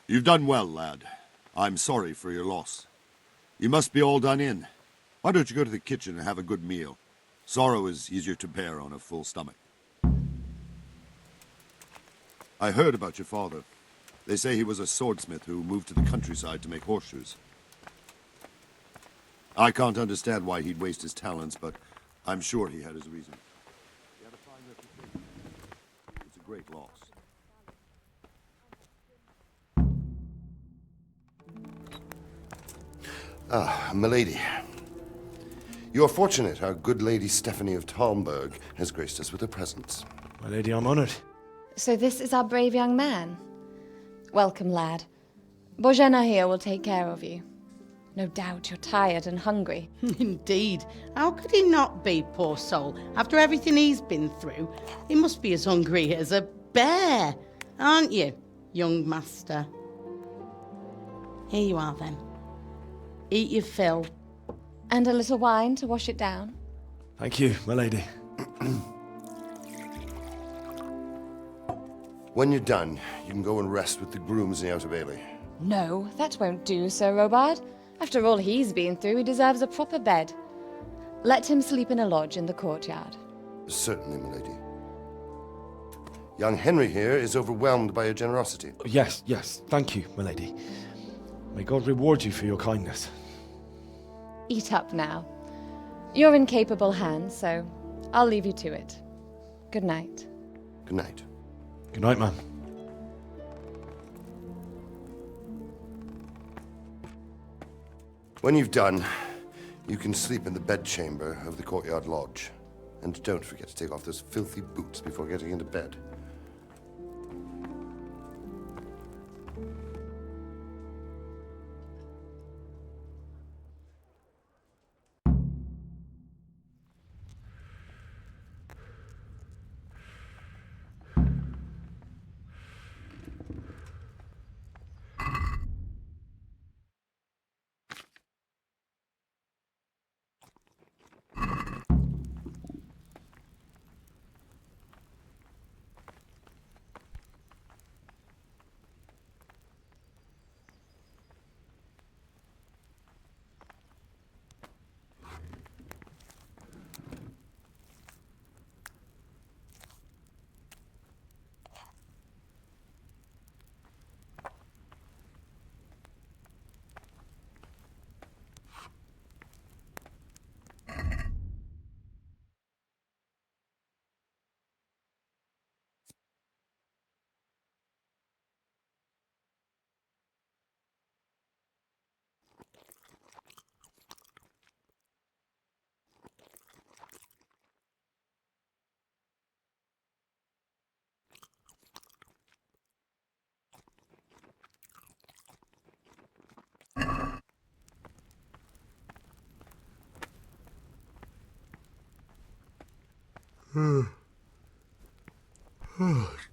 You've done well, lad. I'm sorry for your loss. You must be all done in. Why don't you go to the kitchen and have a good meal? Sorrow is easier to bear on a full stomach. I heard about your father. They say he was a swordsmith who moved to the countryside to make horseshoes. I can't understand why he'd waste his talents, but I'm sure he had his reason. He had a fine reputation. It's a great loss. Ah, milady. You are fortunate our good lady Stephanie of Talmberg has graced us with her presence. My lady, I'm honored. So this is our brave young man. Welcome, lad. Bojena here will take care of you. No doubt you're tired and hungry. Indeed. How could he not be, poor soul? After everything he's been through, he must be as hungry as a bear, aren't you, young master? Here you are, then. Eat your fill. And a little wine to wash it down. Thank you, my lady. When you're done, you can go and rest with the grooms in the Outer Bailey. No, that won't do, Sir Robard. After all he's been through, he deserves a proper bed. Let him sleep in a lodge in the courtyard. Certainly, milady. Young Henry here is overwhelmed by your generosity. Yes, thank you, my lady. May God reward you for your kindness. Eat up now. You're in capable hands, so I'll leave you to it. Good night. Good night. Good night, ma'am. When you've done, you can sleep in the bedchamber of the courtyard lodge. And don't forget to take off those filthy boots before getting into bed.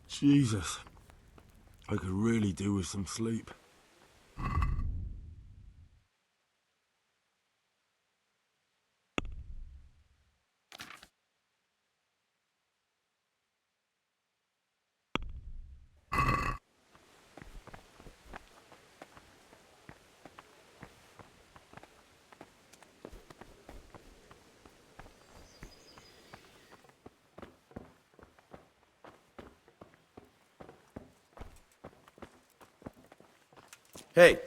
Jesus. I could really do with some sleep. Hey.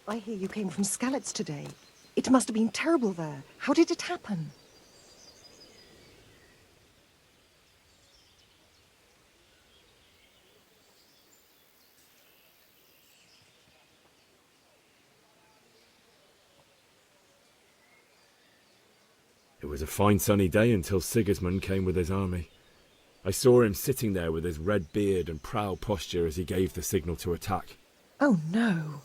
I hear you came from Skalitz today. It must have been terrible there. How did it happen? It was a fine sunny day until Sigismund came with his army. I saw him sitting there with his red beard and proud posture as he gave the signal to attack. Oh no.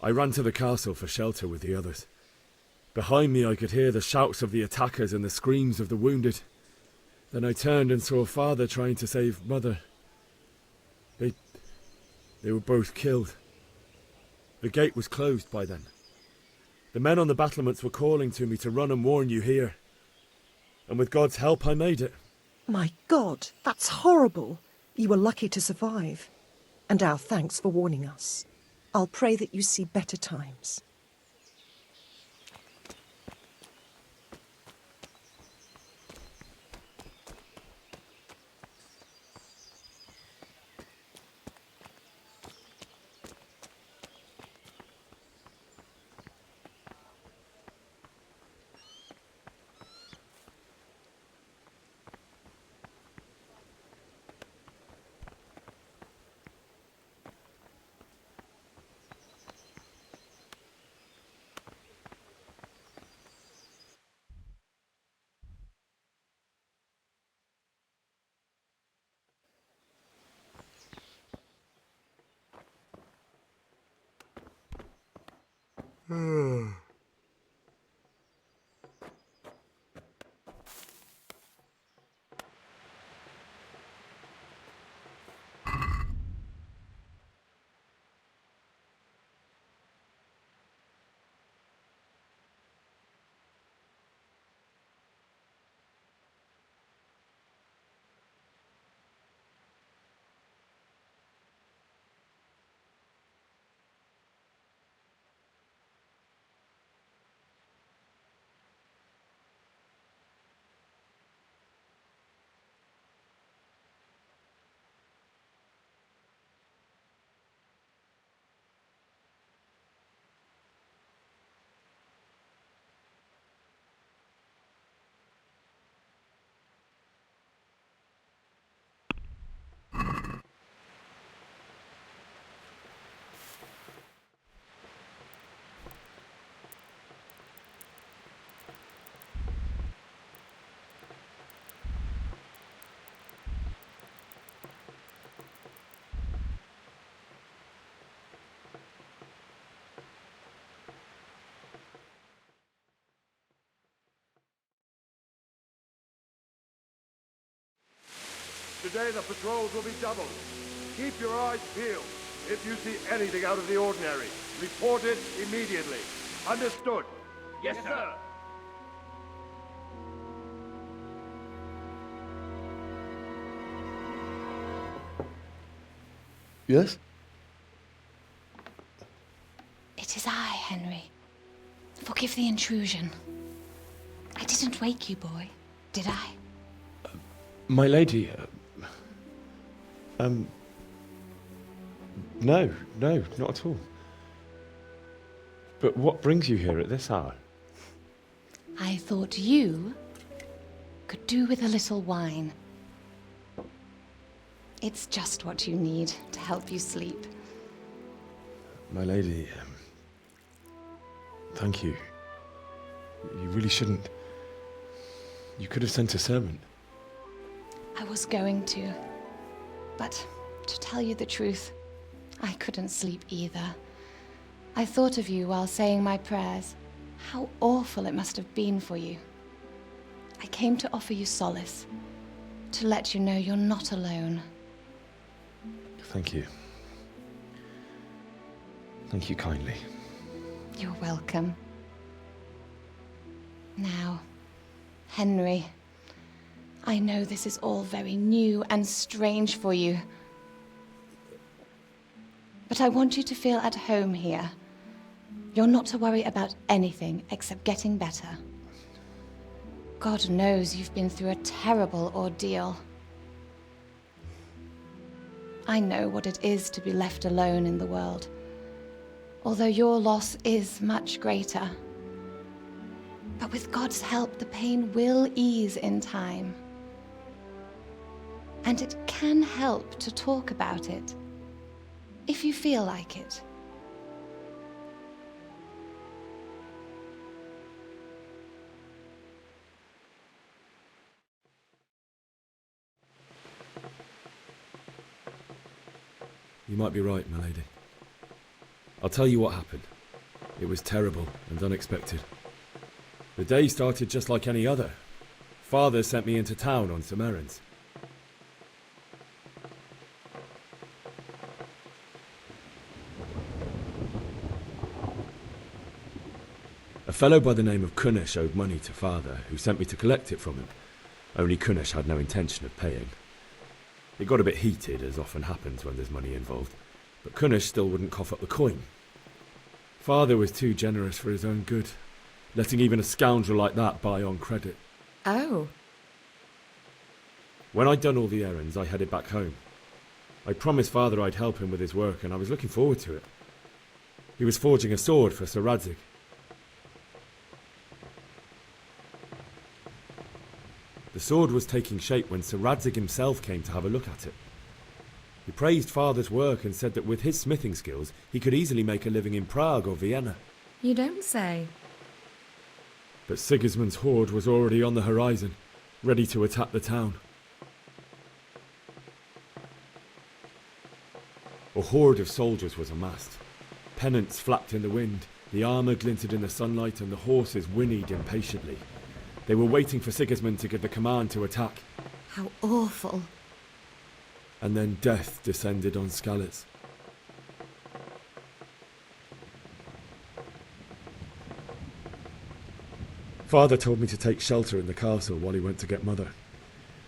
I ran to the castle for shelter with the others. Behind me I could hear the shouts of the attackers and the screams of the wounded. Then I turned and saw Father trying to save Mother. They were both killed. The gate was closed by then. The men on the battlements were calling to me to run and warn you here. And with God's help I made it. My God, that's horrible. You were lucky to survive. And our thanks for warning us. I'll pray that you see better times. Today the patrols will be doubled. Keep your eyes peeled. If you see anything out of the ordinary, report it immediately. Understood? Yes, sir. Yes? It is I, Henry. Forgive the intrusion. I didn't wake you, boy, did I? My lady, no, not at all. But what brings you here at this hour? I thought you could do with a little wine. It's just what you need to help you sleep. My lady, thank you. You really shouldn't. You could have sent a servant. I was going to, but to tell you the truth, I couldn't sleep either. I thought of you while saying my prayers. How awful it must have been for you. I came to offer you solace, to let you know you're not alone. Thank you. Thank you kindly. You're welcome. Now, Henry, I know this is all very new and strange for you, but I want you to feel at home here. You're not to worry about anything except getting better. God knows you've been through a terrible ordeal. I know what it is to be left alone in the world, although your loss is much greater. But with God's help, the pain will ease in time. And it can help to talk about it, if you feel like it. You might be right, my lady. I'll tell you what happened. It was terrible and unexpected. The day started just like any other. Father sent me into town on some errands. A fellow by the name of Kunnish owed money to Father, who sent me to collect it from him. Only Kunnish had no intention of paying. It got a bit heated, as often happens when there's money involved, but Kunnish still wouldn't cough up the coin. Father was too generous for his own good, letting even a scoundrel like that buy on credit. Oh. When I'd done all the errands, I headed back home. I promised Father I'd help him with his work, and I was looking forward to it. He was forging a sword for Sir Radzig. The sword was taking shape when Sir Radzig himself came to have a look at it. He praised Father's work and said that with his smithing skills, he could easily make a living in Prague or Vienna. You don't say. But Sigismund's horde was already on the horizon, ready to attack the town. A horde of soldiers was amassed. Pennants flapped in the wind, the armour glinted in the sunlight, and the horses whinnied impatiently. They were waiting for Sigismund to give the command to attack. How awful. And then death descended on Skalitz. Father told me to take shelter in the castle while he went to get Mother.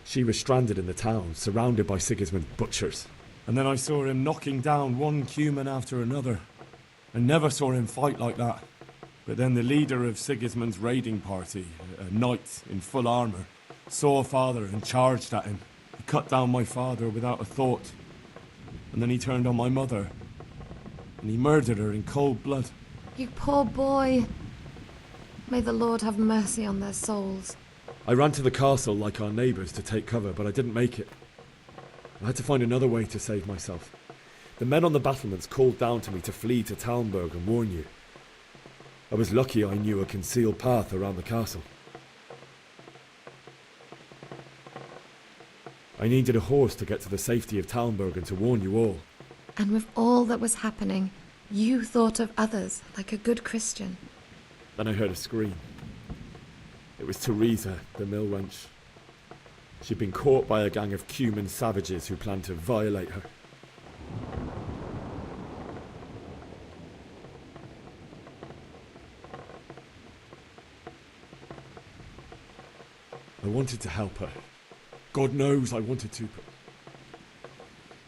She was stranded in the town, surrounded by Sigismund's butchers. And then I saw him knocking down one Cuman after another. I never saw him fight like that. But then the leader of Sigismund's raiding party, a knight in full armour, saw Father and charged at him. He cut down my father without a thought. And then he turned on my mother. And he murdered her in cold blood. You poor boy. May the Lord have mercy on their souls. I ran to the castle like our neighbours to take cover, but I didn't make it. I had to find another way to save myself. The men on the battlements called down to me to flee to Talmberg and warn you. I was lucky I knew a concealed path around the castle. I needed a horse to get to the safety of Talmberg and to warn you all. And with all that was happening, you thought of others like a good Christian. Then I heard a scream. It was Teresa, the mill wench. She'd been caught by a gang of Cuman savages who planned to violate her. I wanted to help her. God knows I wanted to, but...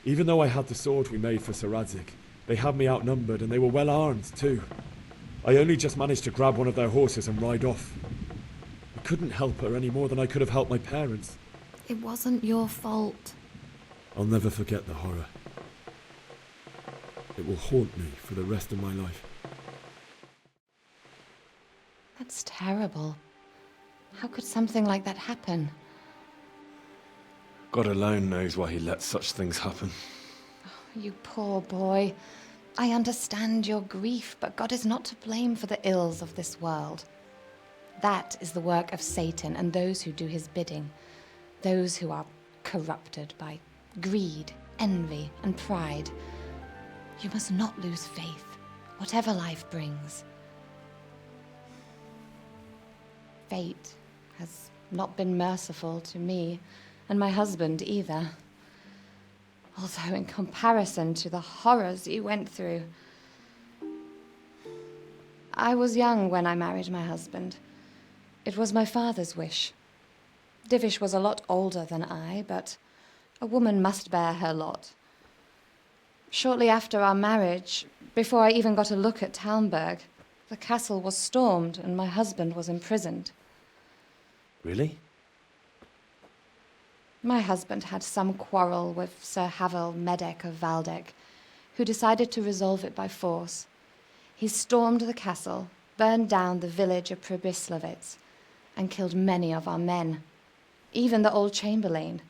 Even though I had the sword we made for Sir Radzig, they had me outnumbered and they were well armed too. I only just managed to grab one of their horses and ride off. I couldn't help her any more than I could have helped my parents. It wasn't your fault. I'll never forget the horror. It will haunt me for the rest of my life. That's terrible. How could something like that happen? God alone knows why he lets such things happen. You poor boy. I understand your grief, but God is not to blame for the ills of this world. That is the work of Satan and those who do his bidding. Those who are corrupted by greed, envy, and pride. You must not lose faith, whatever life brings. Fate has not been merciful to me, and my husband either. Although in comparison to the horrors you went through. I was young when I married my husband. It was my father's wish. Divish was a lot older than I, but a woman must bear her lot. Shortly after our marriage, before I even got a look at Talmberg, the castle was stormed and my husband was imprisoned. Really? My husband had some quarrel with Sir Havel Medek of Valdek, who decided to resolve it by force. He stormed the castle, burned down the village of Pribyslavitz, and killed many of our men, even the old chamberlain.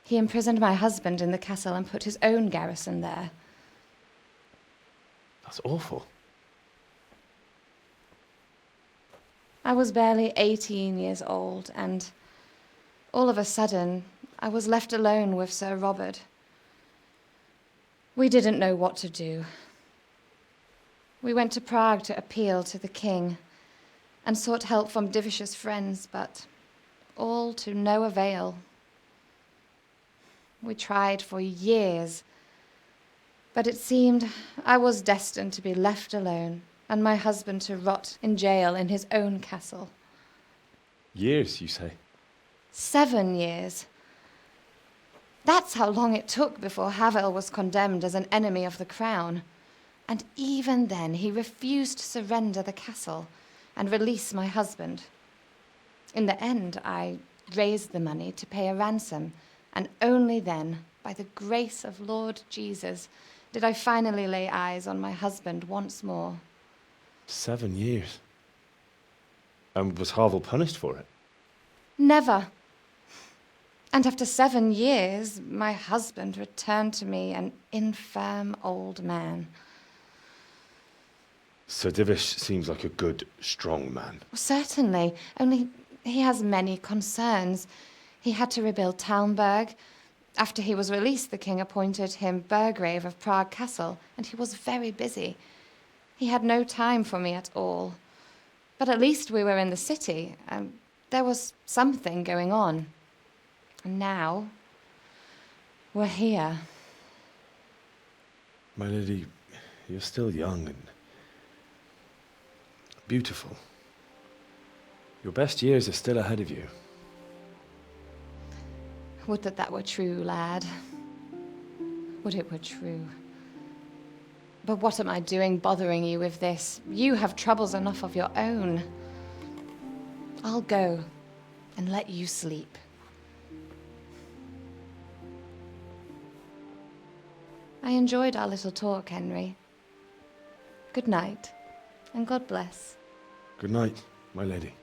He imprisoned my husband in the castle and put his own garrison there. That's awful. I was barely 18 years old, and all of a sudden, I was left alone with Sir Robert. We didn't know what to do. We went to Prague to appeal to the king and sought help from Divish's friends, but all to no avail. We tried for years, but it seemed I was destined to be left alone and my husband to rot in jail in his own castle. Years, you say? 7 years. That's how long it took before Havel was condemned as an enemy of the crown. And even then, he refused to surrender the castle and release my husband. In the end, I raised the money to pay a ransom, and only then, by the grace of Lord Jesus, did I finally lay eyes on my husband once more. 7 years. And was Havel punished for it? Never. And after 7 years, my husband returned to me an infirm old man. Sir Divish seems like a good, strong man. Certainly, only he has many concerns. He had to rebuild Talmberg. After he was released, the king appointed him Burgrave of Prague Castle, and he was very busy. He had no time for me at all. But at least we were in the city, and there was something going on. And now, we're here. My lady, you're still young and beautiful. Your best years are still ahead of you. Would that that were true, lad. Would it were true. But what am I doing bothering you with this? You have troubles enough of your own. I'll go and let you sleep. I enjoyed our little talk, Henry. Good night, and God bless. Good night, my lady.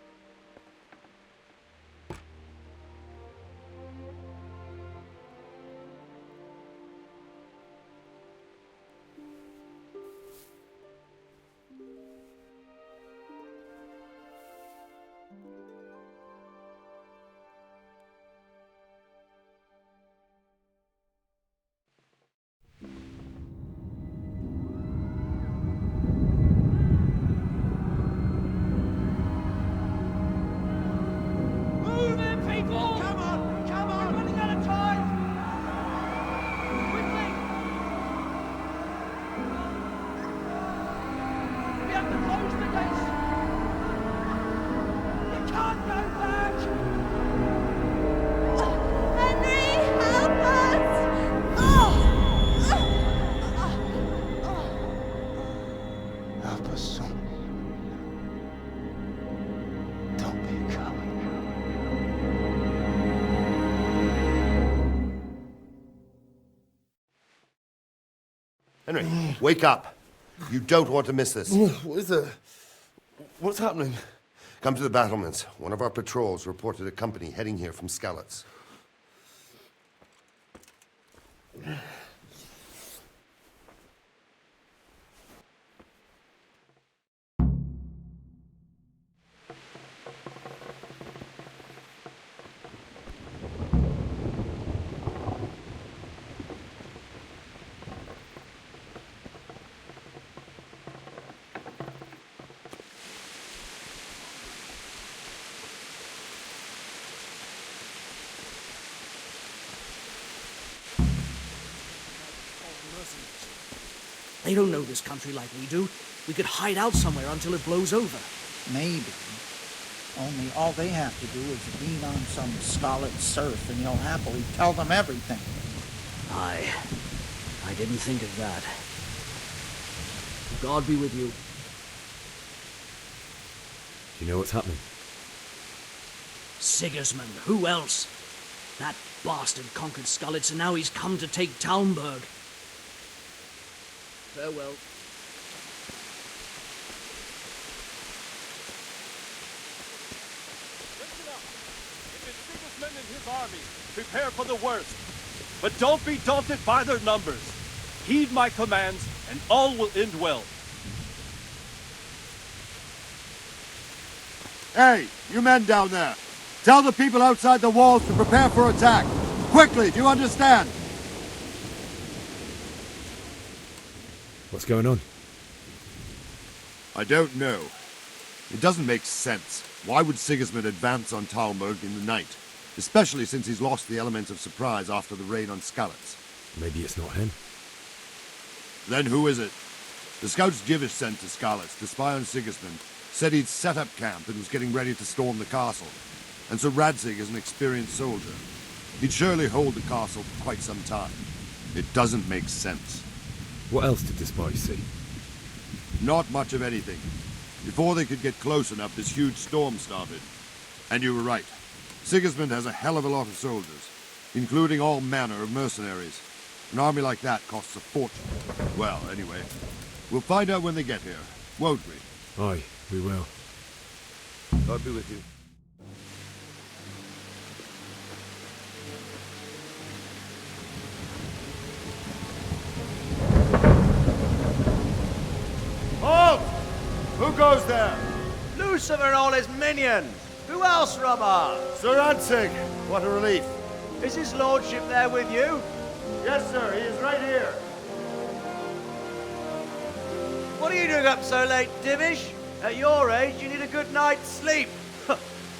Henry, wake up. You don't want to miss this. What is it? What's happening? Come to the battlements. One of our patrols reported a company heading here from Skalitz. They don't know this country like we do. We could hide out somewhere until it blows over. Maybe. Only all they have to do is lean on some scarlet serf and you'll happily tell them everything. I didn't think of that. God be with you. You know what's happening? Sigismund, who else? That bastard conquered Skalitz, and now he's come to take Talmberg. Farewell. Listen up. If it's Sigismund and his army, prepare for the worst. But don't be daunted by their numbers. Heed my commands, and all will end well. Hey, you men down there. Tell the people outside the walls to prepare for attack. Quickly, do you understand? What's going on? I don't know. It doesn't make sense. Why would Sigismund advance on Talmberg in the night? Especially since he's lost the element of surprise after the raid on Skalitz. Maybe it's not him. Then who is it? The scouts Jivish sent to Skalitz to spy on Sigismund said he'd set up camp and was getting ready to storm the castle. And so Radzig is an experienced soldier. He'd surely hold the castle for quite some time. It doesn't make sense. What else did the spies see? Not much of anything. Before they could get close enough, this huge storm started. And you were right. Sigismund has a hell of a lot of soldiers, including all manner of mercenaries. An army like that costs a fortune. Well, anyway, we'll find out when they get here, won't we? Aye, we will. God be with you. Halt! Who goes there? Lucifer and all his minions. Who else, Robber? Sir Radzig. What a relief. Is his lordship there with you? Yes, sir. He is right here. What are you doing up so late, Divish? At your age, you need a good night's sleep.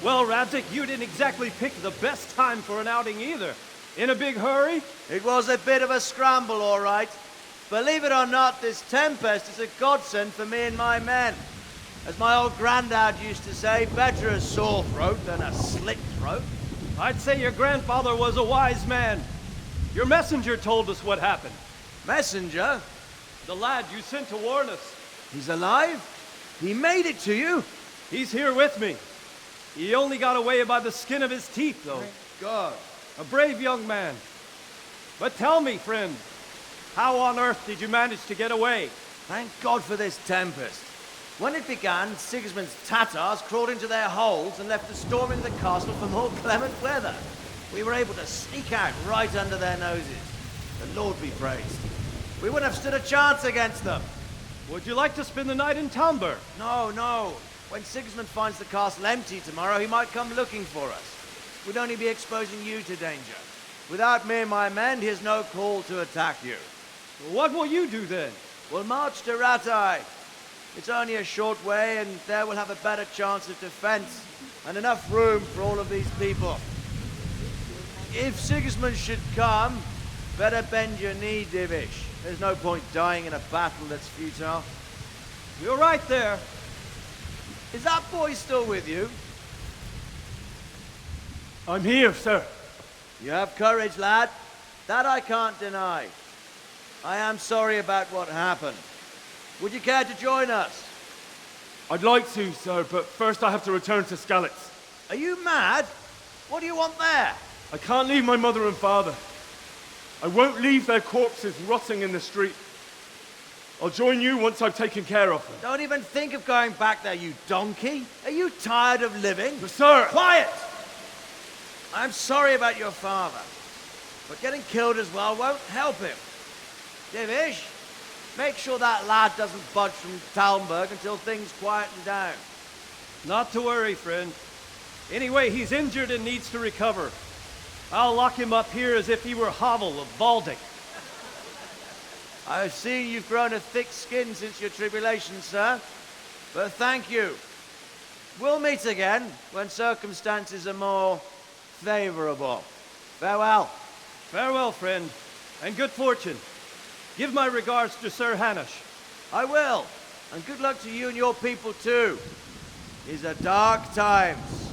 Well, Radzig, you didn't exactly pick the best time for an outing either. In a big hurry? It was a bit of a scramble, all right. Believe it or not, this tempest is a godsend for me and my men. As my old granddad used to say, better a sore throat than a slit throat. I'd say your grandfather was a wise man. Your messenger told us what happened. Messenger? The lad you sent to warn us. He's alive? He made it to you? He's here with me. He only got away by the skin of his teeth, though. Thank God. A brave young man. But tell me, friend, how on earth did you manage to get away? Thank God for this tempest. When it began, Sigismund's Tatars crawled into their holes and left us storming the castle for more clement weather. We were able to sneak out right under their noses. The Lord be praised. We wouldn't have stood a chance against them. Would you like to spend the night in Talmberg? No, no. When Sigismund finds the castle empty tomorrow, he might come looking for us. We'd only be exposing you to danger. Without me and my men, he has no call to attack you. What will you do then? We'll march to Ratai. It's only a short way, and there we'll have a better chance of defense and enough room for all of these people. If Sigismund should come, better bend your knee, Divish. There's no point dying in a battle that's futile. You're right there. Is that boy still with you? I'm here, sir. You have courage, lad. That I can't deny. I am sorry about what happened. Would you care to join us? I'd like to, sir, but first I have to return to Skalitz. Are you mad? What do you want there? I can't leave my mother and father. I won't leave their corpses rotting in the street. I'll join you once I've taken care of them. Don't even think of going back there, you donkey. Are you tired of living? But sir! Quiet! I'm sorry about your father, but getting killed as well won't help him. Divish, make sure that lad doesn't budge from Talmberg until things quieten down. Not to worry, friend. Anyway, he's injured and needs to recover. I'll lock him up here as if he were Havel of Baldic. I've seen you've grown a thick skin since your tribulation, sir. But thank you. We'll meet again when circumstances are more favorable. Farewell. Farewell, friend, and good fortune. Give my regards to Sir Hanush. I will. And good luck to you and your people, too. These are dark times.